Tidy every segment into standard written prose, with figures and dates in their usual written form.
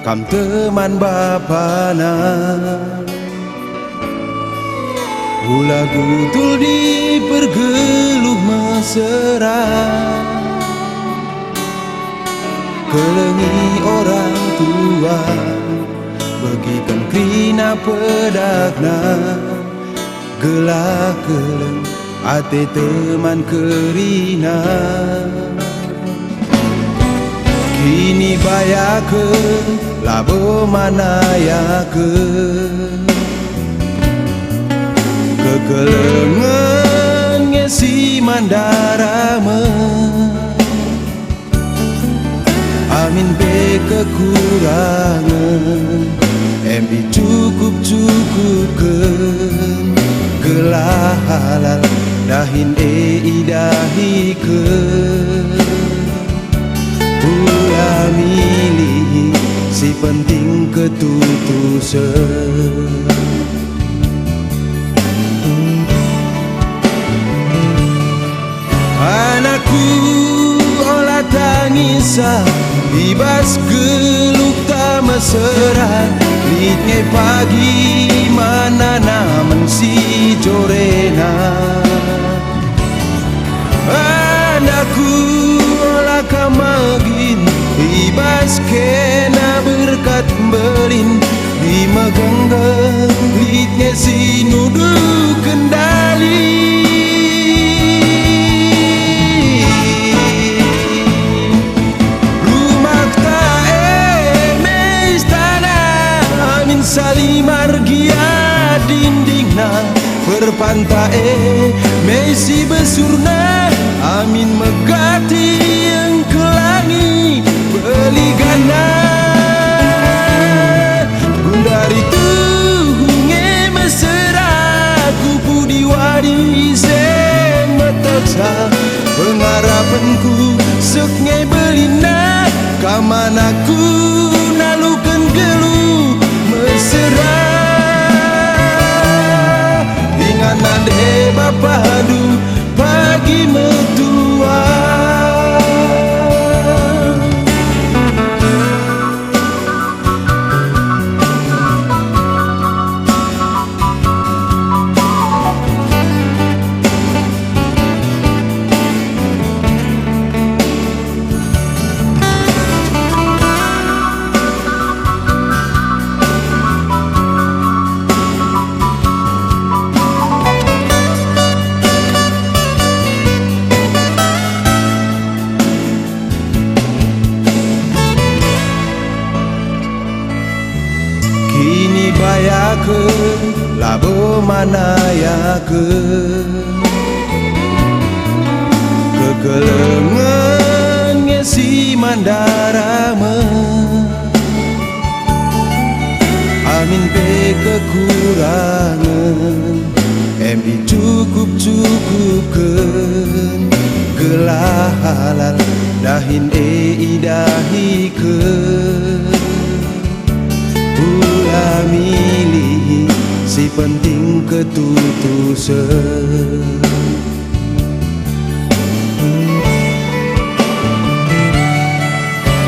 kam teman bapana. Gula gutul di pergeluh mesra, kelengi orang tua bagikan krina pedagna. Gelah keleng ate teman kerina, kini bayakeun labo manayakeun. Kekelengan ngesi mandarama, amin be kekurangan, embi cukup-cukupkeun. Gelah halal dahin idahikeun. Ulah milih si penting ketutusan. Anakku olah tangisa bibas geluk tak mesra. Litnya pagi mana namen si jorena. Anakku olah kamagin bibas kena berkat belin. Di megenggang litnya si nudu kendali. Salimargia dindingna perpantae mesi besurna, amin megati yang kelangi beligana. Gundari tuhunge mesra kupu diwadi sen meteksa. Pengarapanku seknge belina kamanaku nalukan gelu mesra. Dengan ande bapadu pagi metua. Kini bayakeun labo manayakeun. Kekelengan ngesi mandarama, amin pe kekurangan, embi cukup-cukupkeun. Gelah halal dahin idahikeun. Ulah milih si penting ketutusan.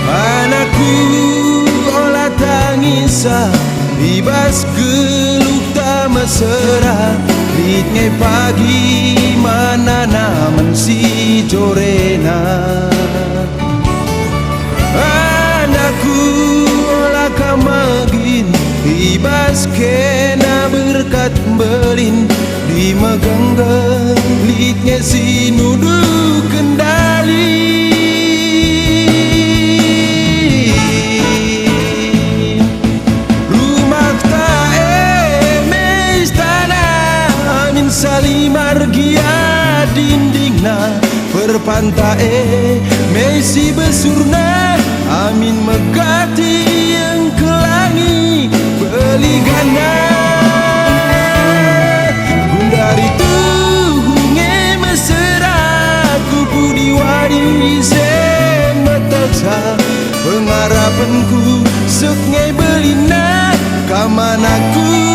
Anakku olah tangisa bibas geluk tak mesra. Litnya pagi mana namen si jorena. Anakku olah kamagin bibas kena berkat belin. Di megenggang litnya si nudu kendali. Rumah tae mestana amin salimargia dindingna perpantae mesi besurna, amin megati yang kelangi beligana. Gundari tuhunge mesra kupu diwadi sen meteksa. Pengarapanku seknge belina kamanaku